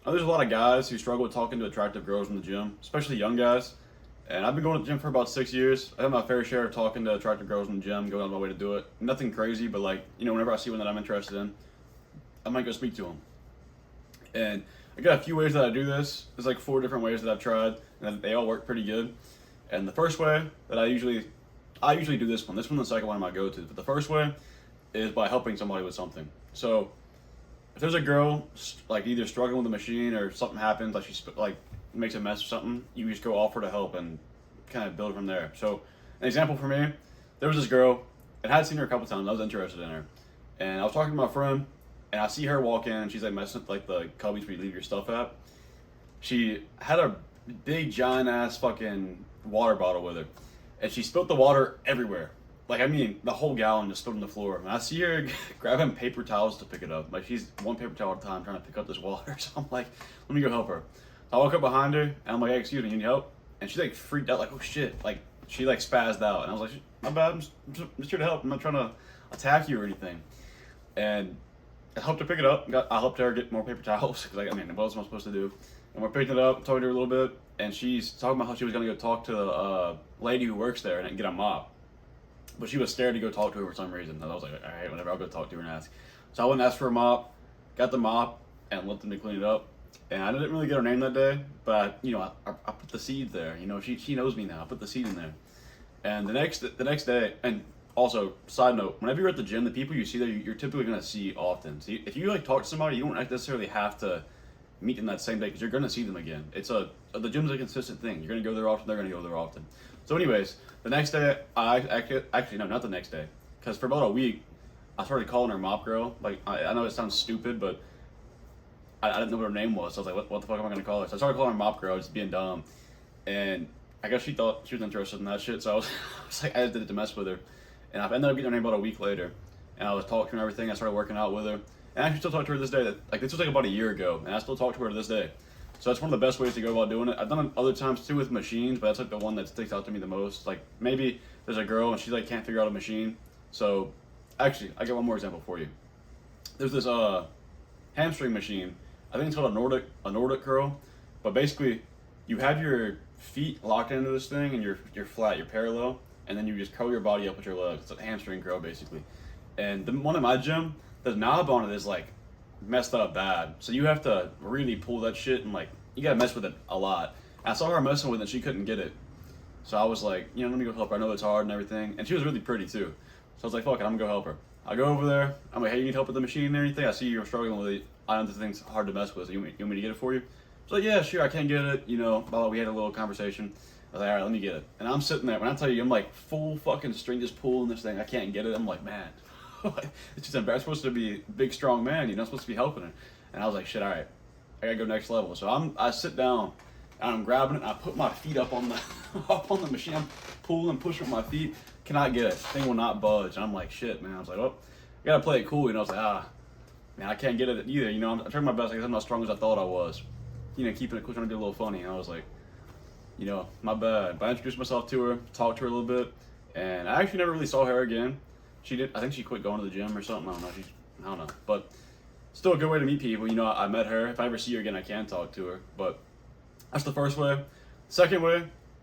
There's a lot of guys who struggle with talking to attractive girls in the gym, especially young guys. And I've been going to the gym for about 6 years. I have my fair share of talking to attractive girls in the gym, going out of my way to do it. Nothing crazy, but like, whenever I see one that I'm interested in, I might go speak to them. And I got a few ways that I do this. There's like 4 different ways that I've tried, and they all work pretty good. And the first way that I usually do this one. This one, the second one, I might go to. But the first way is by helping somebody with something. So if there's a girl like either struggling with a machine or something happens, like like makes a mess or something, you just go offer to help and kind of build from there. So an example for me, there was this girl, and I had seen her a couple times. I was interested in her, and I was talking to my friend, and I see her walk in, and she's like messing with like the cubbies where you leave your stuff at. She had a big giant ass fucking water bottle with her, and she spilled the water everywhere. Like, I mean, the whole gallon just spilled on the floor. And I see her grabbing paper towels to pick it up. Like, she's one paper towel at a time trying to pick up this water. So I'm like, let me go help her. So I walk up behind her, and I'm like, hey, excuse me, you need help? And she, like, freaked out, like, oh, shit. Like, she, like, spazzed out. And I was like, my bad, I'm just here to help. I'm not trying to attack you or anything. And I helped her pick it up. I helped her get more paper towels. Because, I mean, what else am I supposed to do? And we're picking it up, talking to her a little bit. And she's talking about how she was going to go talk to the lady who works there and get a mop. But she was scared to go talk to her for some reason. And I was like, all right, whatever, I'll go talk to her and ask. So I went and asked for a mop, got the mop, and let them to clean it up. And I didn't really get her name that day, but I put the seeds there. She knows me now. I put the seed in there. And the next day, and also side note, whenever you're at the gym, the people you see there, you're typically gonna see often. So if you like talk to somebody, you don't necessarily have to meet them that same day because you're gonna see them again. The gym's a consistent thing. You're gonna go there often. They're gonna go there often. So, anyways, the next day, actually no, not the next day, because for about a week, I started calling her Mop Girl. Like, I know it sounds stupid, but I didn't know what her name was. So I was like, what the fuck am I gonna call her? So I started calling her Mop Girl, just being dumb. And I guess she thought she was interested in that shit. So I was, I was like, I just did it to mess with her. And I ended up getting her name about a week later. And I was talking to her and everything. I started working out with her. And I actually still talk to her to this day. This was like about a year ago, and I still talk to her to this day. So that's one of the best ways to go about doing it. I've done it other times too with machines, but that's like the one that sticks out to me the most. Like, maybe there's a girl and she like can't figure out a machine. So actually, I got one more example for you. There's this hamstring machine. I think it's called a Nordic curl. But basically, you have your feet locked into this thing and you're flat, you're parallel, and then you just curl your body up with your legs. It's a hamstring curl basically. And the one at my gym, the knob on it is like messed up bad. So you have to really pull that shit and like you gotta mess with it a lot. And I saw her messing with it and she couldn't get it. So I was like, let me go help her. I know it's hard and everything. And she was really pretty too. So I was like, fuck it, I'm gonna go help her. I go over there, I'm like, hey, you need help with the machine and everything? I see you're struggling with it. I know this thing's hard to mess with. So you want me to get it for you? She's like, yeah, sure, I can get it. Blah, blah. We had a little conversation. I was like, all right, let me get it. And I'm sitting there, when I tell you, I'm like full fucking string just pulling this thing. I can't get it. I'm like, man, it's just embarrassing. I'm supposed to be a big, strong man. You're not supposed to be helping her. And I was like, shit, all right, I gotta go next level. So I sit down and I'm grabbing it and I put my feet up on the up on the machine. I'm pulling and pushing with my feet. Cannot get it. Thing will not budge. And I'm like, shit, man. I was like, oh, I gotta play it cool. I was like, man, I can't get it either. I'm trying my best. I guess I'm not as strong as I thought I was. Keeping it cool, trying to do a little funny. And I was like, my bad. But I introduced myself to her, talked to her a little bit, and I actually never really saw her again. I think she quit going to the gym or something. I don't know. But still a good way to meet people. I met her. If I ever see her again, I can talk to her. But that's the first way. Second way,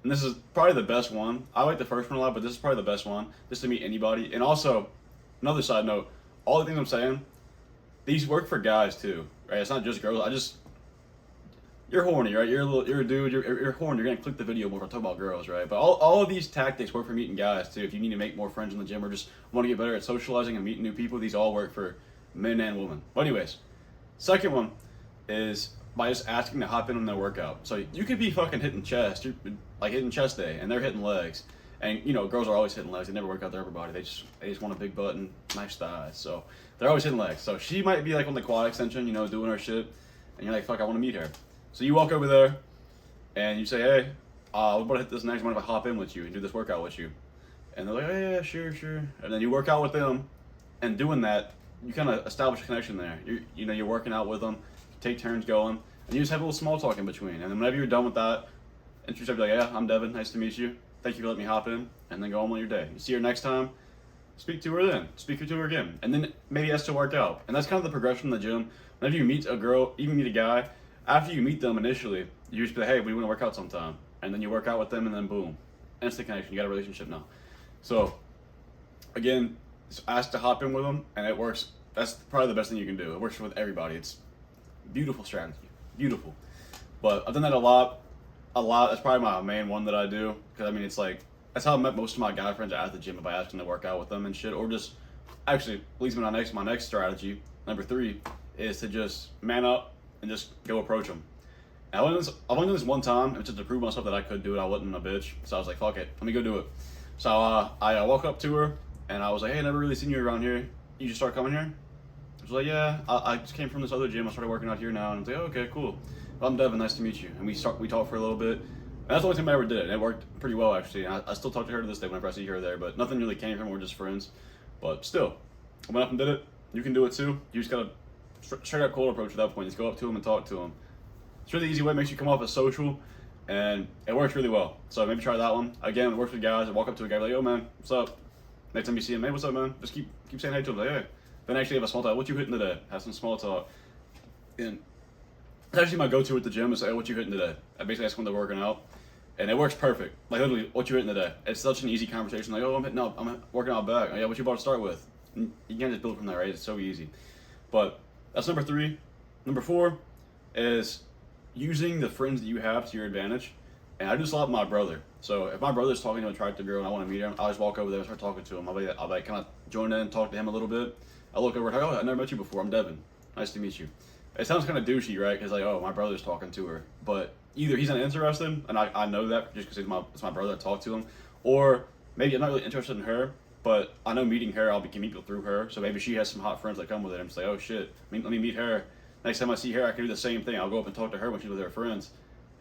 and this is probably the best one. I like the first one a lot, but this is probably the best one, just to meet anybody. And also, another side note, all the things I'm saying, these work for guys too, right? It's not just girls. You're horny, right? You're a dude. You're horny. You're gonna click the video more if I talk about girls, right? But all of these tactics work for meeting guys too. If you need to make more friends in the gym or just want to get better at socializing and meeting new people, these all work for men and women. But anyways, second one is by just asking to hop in on their workout. So you could be fucking hitting chest, you're like hitting chest day, and they're hitting legs. And girls are always hitting legs. They never work out their upper body. They just want a big butt and nice thighs. So they're always hitting legs. So she might be like on the quad extension, doing her shit, and you're like, fuck, I want to meet her. So you walk over there, and you say, hey, we're about to hit this next. Mind if I hop in with you and do this workout with you? And they're like, oh, yeah, sure. And then you work out with them, and doing that, you kind of establish a connection there. You're working out with them, take turns going, and you just have a little small talk in between. And then whenever you're done with that, introduce yourself, like, yeah, I'm Devin, nice to meet you. Thank you for letting me hop in, and then go on with your day. You see her next time, speak to her then. Speak to her again. And then maybe ask to work out. And that's kind of the progression in the gym. Whenever you meet a girl, even meet a guy, after you meet them initially, you just be like, hey, we want to work out sometime. And then you work out with them, and then boom, instant connection. You got a relationship now. So, again, just ask to hop in with them, and it works. That's probably the best thing you can do. It works with everybody. It's beautiful strategy. Beautiful. But I've done that a lot. A lot. That's probably my main one that I do. Because, I mean, it's like, that's how I met most of my guy friends at the gym, by asking to work out with them and shit. Or just, actually, leads me to my next strategy, number 3, is to just man up and just go approach them. And I've only done this one time, and just to prove myself that I could do it, I wasn't a bitch. So I was like, fuck it, let me go do it. So I walk up to her, and I was like, hey, never really seen you around here. You just start coming here? She was like, yeah, I just came from this other gym. I started working out here now. And I was like, oh, okay, cool. Well, I'm Devin, nice to meet you. And we talked for a little bit. And that's the only time I ever did it. And it worked pretty well, actually. And I still talk to her to this day whenever I see her there, but nothing really came from it. We're just friends. But still, I went up and did it. You can do it too. You just gotta straight up cold approach at that point. Just go up to them and talk to them. It's a really easy way. It makes you come off as social, and it works really well. So maybe try that one. Again, it works with guys. I walk up to a guy like, yo, man, what's up? Next time you see him, hey, what's up, man? Just keep saying hey to him. Like, hey. Then actually have a small talk. What you hitting today? Have some small talk. And it's actually my go-to at the gym is say, hey, what you hitting today? I basically ask when they're working out. And it works perfect. Like, literally, what you hitting today? It's such an easy conversation. Like, oh, I'm working out back. Oh, yeah, what you about to start with? And you can't just build from there, right? It's so easy. But that's number 3. Number 4 is using the friends that you have to your advantage. And I do this a lot with my brother. So if my brother's talking to an attractive girl and I want to meet him, I'll just walk over there and start talking to him. I'll like kind of join in and talk to him a little bit. I look over and oh, I never met you before. I'm Devin. Nice to meet you. It sounds kind of douchey, right? Because like, oh, my brother's talking to her. But either he's not interested, and I know that just because it's my brother that talked to him, or maybe I'm not really interested in her, but I know meeting her, can meet people through her. So maybe she has some hot friends that come with it. I'm just like, oh shit, let me meet her. Next time I see her, I can do the same thing. I'll go up and talk to her when she's with her friends,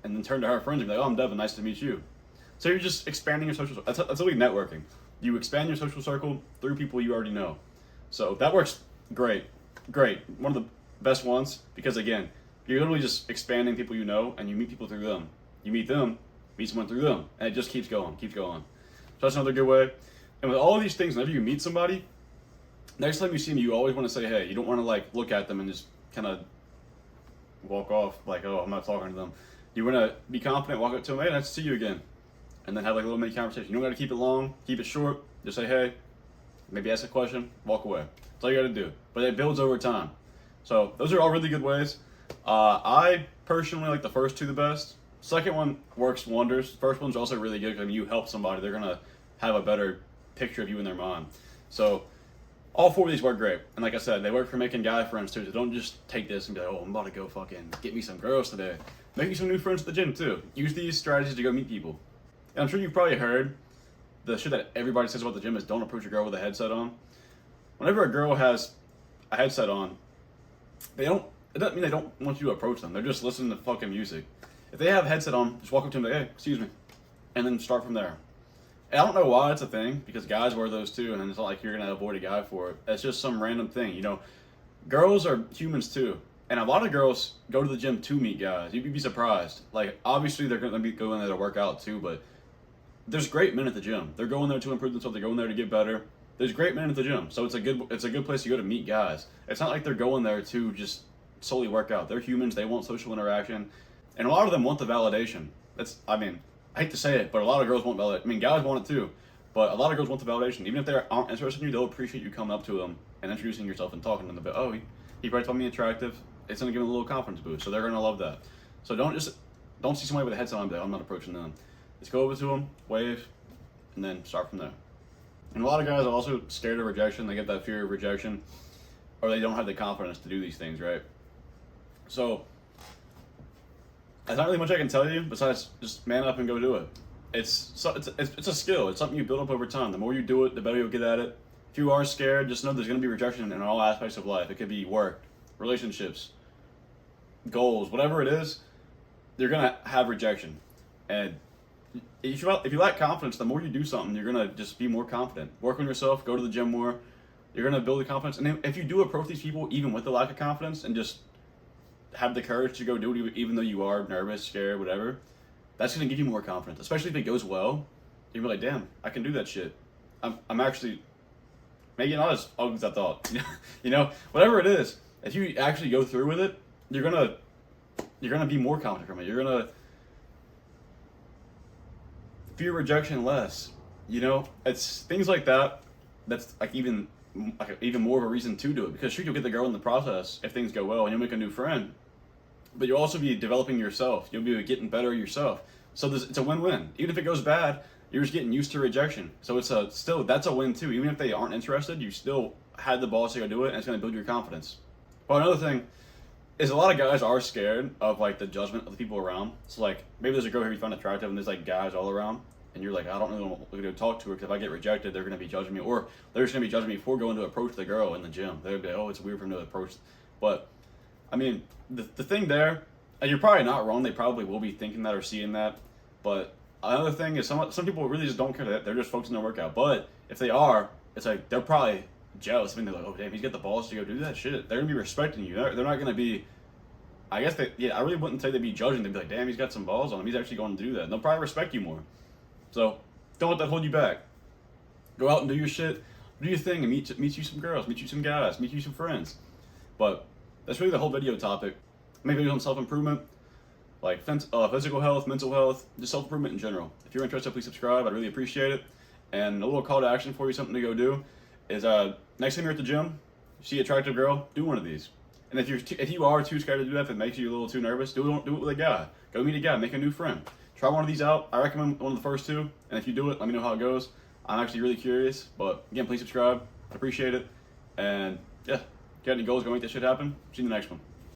and then turn to her friends and be like, oh, I'm Devin, nice to meet you. So you're just expanding your social. That's really networking. You expand your social circle through people you already know. So that works great. One of the best ones, because again, you're literally just expanding people you know, and you meet people through them. You meet them, meet someone through them, and it just keeps going. So that's another good way. And with all of these things, whenever you meet somebody, next time you see them, you always want to say hey. You don't want to like look at them and just kind of walk off like, oh, I'm not talking to them. You want to be confident, walk up to them, hey, nice to see you again, and then have like a little mini conversation. You don't got to keep it long, keep it short. Just say hey, maybe ask a question, walk away. That's all you got to do. But it builds over time. So those are all really good ways. I personally like the first 2 the best. Second one works wonders. First one's also really good because I mean, you help somebody, they're gonna have a better picture of you in their mind. So all 4 of these work great. And like I said, they work for making guy friends too. So don't just take this and be like, oh, I'm about to go fucking get me some girls today. Make me some new friends at the gym too. Use these strategies to go meet people. And I'm sure you've probably heard the shit that everybody says about the gym is don't approach a girl with a headset on. Whenever a girl has a headset on, it doesn't mean they don't want you to approach them. They're just listening to fucking music. If they have a headset on, just walk up to them and be like, hey, excuse me. And then start from there. And I don't know why it's a thing, because guys wear those too, and it's not like you're going to avoid a guy for it. It's just some random thing. You know, girls are humans too. And a lot of girls go to the gym to meet guys. You'd be surprised. Like, obviously they're going to be going there to work out too, but there's great men at the gym. They're going there to improve themselves. They're going there to get better. There's great men at the gym. So it's a good place to go to meet guys. It's not like they're going there to just solely work out. They're humans. They want social interaction. And a lot of them want the validation. I hate to say it, but a lot of girls want validation. I mean, guys want it too. But a lot of girls want the validation. Even if they aren't interested in you, they'll appreciate you coming up to them and introducing yourself and talking to them a bit. Oh, he probably told me attractive. It's going to give them a little confidence boost. So they're going to love that. So don't see somebody with a headset on and be like, I'm not approaching them. Just go over to them, wave, and then start from there. And a lot of guys are also scared of rejection. They get that fear of rejection, or they don't have the confidence to do these things, right? So there's not really much I can tell you besides just man up and go do it. It's a skill. It's something you build up over time. The more you do it, the better you'll get at it. If you are scared, just know there's going to be rejection in all aspects of life. It could be work, relationships, goals, whatever it is, you're going to have rejection. And if you lack confidence, the more you do something, you're going to just be more confident. Work on yourself, go to the gym more. You're going to build the confidence. And if you do approach these people even with the lack of confidence and just have the courage to go do it even though you are nervous, scared, whatever, that's going to give you more confidence. Especially if it goes well, you'll be like, damn, I can do that shit. I'm actually maybe not as ugly as I thought. You know, whatever it is, if you actually go through with it, you're going to you're gonna be more confident from it. You're gonna fear rejection less. You know, it's things like that. That's even more of a reason to do it, because sure, you'll get the girl in the process if things go well, and you'll make a new friend. But you'll also be developing yourself. You'll be getting better yourself. So it's a win-win. Even if it goes bad, you're just getting used to rejection. So that's a win too. Even if they aren't interested, you still had the balls to go do it, and it's going to build your confidence. But another thing is, a lot of guys are scared of like the judgment of the people around. So like maybe there's a girl here you find attractive, and there's like guys all around, and you're like, I don't really want to talk to her, because if I get rejected, they're going to be judging me, or they're just going to be judging me before going to approach the girl in the gym. They'll be like, oh, it's weird for him to approach. But I mean, the thing there, and you're probably not wrong. They probably will be thinking that or seeing that. But another thing is, some people really just don't care that they're just focused on their workout. But if they are, it's like they're probably jealous. I mean, they're like, oh damn, he's got the balls to go do that shit. They're gonna be respecting you. They're not gonna be. I guess I really wouldn't say they'd be judging. They'd be like, damn, he's got some balls on him. He's actually going to do that. And they'll probably respect you more. So don't let that hold you back. Go out and do your shit. Do your thing and meet you some girls, meet you some guys, meet you some friends. But that's really the whole video topic. Make videos on self-improvement, like physical health, mental health, just self-improvement in general. If you're interested, please subscribe. I'd really appreciate it. And a little call to action for you, something to go do, is next time you're at the gym, you see an attractive girl, do one of these. And if you are too scared to do that, if it makes you a little too nervous, do it with a guy. Go meet a guy, make a new friend. Try one of these out. I recommend one of the first two. And if you do it, let me know how it goes. I'm actually really curious. But again, please subscribe. I appreciate it. And yeah, if you got any goals, go make that shit happen. See you in the next one.